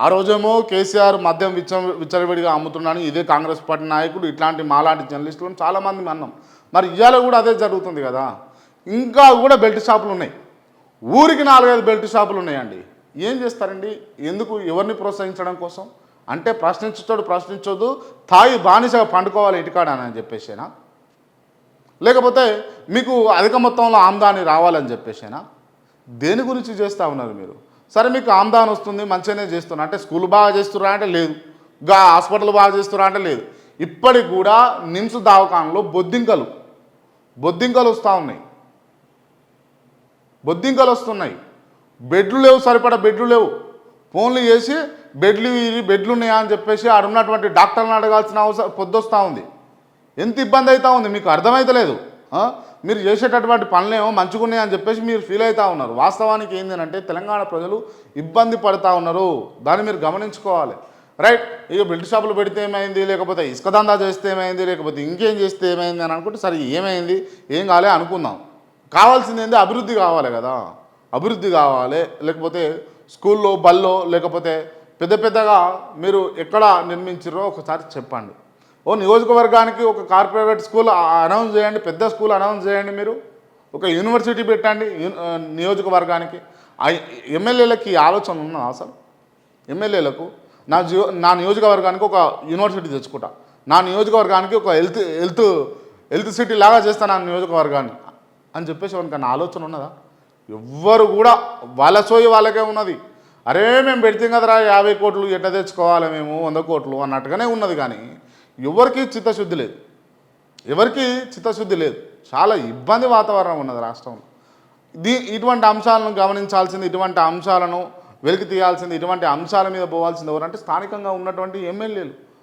ఆ రోజేమో కేసీఆర్ మద్యం విచ్చలవిడిగా అమ్ముతున్నాను ఇదే కాంగ్రెస్ పార్టీ నాయకుడు ఇట్లాంటి మాలాంటి జర్నలిస్టులను చాలామంది అన్నాం. మరి ఇవాళ కూడా అదే జరుగుతుంది కదా. ఇంకా కూడా బెల్ట్ షాపులు ఉన్నాయి, ఊరికి 4-5 బెల్ట్ షాపులు ఉన్నాయండి. ఏం చేస్తారండి? ఎందుకు? ఎవరిని ప్రోత్సహించడం కోసం? అంటే ప్రశ్నించుతాడు ప్రశ్నించొద్దు, తాయి బానిసగా పండుకోవాలి ఇంటికాడని చెప్పేసేనా? లేకపోతే మీకు అధిక మొత్తంలో ఆమ్దాని రావాలని చెప్పేసేనా? దేని గురించి చేస్తూ ఉన్నారు మీరు? సరే మీకు ఆమ్దాన్ వస్తుంది, మంచిగానే చేస్తున్నా అంటే స్కూల్ బాగా చేస్తున్నా అంటే లేదు, హాస్పిటల్ బాగా చేస్తున్నా అంటే లేదు. ఇప్పటికి కూడా నిమ్స్ దవాఖానలో బొద్దింకలు వస్తూ ఉన్నాయి, బొద్దింకలు వస్తున్నాయి. బెడ్లు లేవు, సరిపడా బెడ్లు లేవు. ఫోన్లు చేసి బెడ్లు ఉన్నాయా అని చెప్పేసి ఆడున్నటువంటి డాక్టర్ని అడగాల్సిన అవసరం పొద్దుస్తూ ఉంది. ఎంత ఇబ్బంది అవుతూ ఉంది మీకు అర్థమవుతలేదు. మీరు చేసేటటువంటి పనులేమో మంచిగా ఉన్నాయని చెప్పేసి మీరు ఫీల్ అవుతూ ఉన్నారు. వాస్తవానికి ఏంటంటే తెలంగాణ ప్రజలు ఇబ్బంది పడుతూ ఉన్నారు, దాన్ని మీరు గమనించుకోవాలి. రైట్, ఇక బెల్ట్ షాపులు పెడితే ఏమైంది, లేకపోతే ఇసుక దందా చేస్తే ఏమైంది, లేకపోతే ఇంకేం చేస్తే ఏమైంది అని అనుకుంటే సరే ఏమైంది ఏం కాలే అనుకుందాం. కావాల్సింది ఏంది? అభివృద్ధి కావాలి కదా, అభివృద్ధి కావాలి. లేకపోతే స్కూల్లో బల్లో లేకపోతే పెద్దగా మీరు ఎక్కడ నిర్మించారో ఒకసారి చెప్పండి. ఓ నియోజకవర్గానికి ఒక కార్పొరేట్ స్కూల్ అనౌన్స్ చేయండి, పెద్ద స్కూల్ అనౌన్స్ చేయండి. మీరు ఒక యూనివర్సిటీ పెట్టండి నియోజకవర్గానికి. ఎమ్మెల్యేలకి ఆలోచన ఉన్నదా అసలు? ఎమ్మెల్యేలకు నా నియోజకవర్గానికి ఒక యూనివర్సిటీ తెచ్చుకుంటా, నా నియోజకవర్గానికి ఒక హెల్త్ సిటీ లాగా చేస్తాను నా నియోజకవర్గాన్ని అని చెప్పేసి ఎవరికన్నా ఆలోచన ఉన్నదా? ఎవ్వరు కూడా వాళ్ళ సోయి వాళ్ళకే ఉన్నది. అరే మేము పెడితే కదరా 50 కోట్లు ఎట్లా తెచ్చుకోవాలి మేము 100 కోట్లు అన్నట్టుగానే ఉన్నది. కానీ ఎవరికి చిత్తశుద్ధి లేదు, చాలా ఇబ్బంది వాతావరణం ఉన్నది రాష్ట్రంలో. ఇటువంటి అంశాలను గమనించాల్సింది, ఇటువంటి అంశాలను వెలికి తీయాల్సింది, ఇటువంటి అంశాల మీద పోవాల్సింది ఎవరంటే స్థానికంగా ఉన్నటువంటి ఎమ్మెల్యేలు.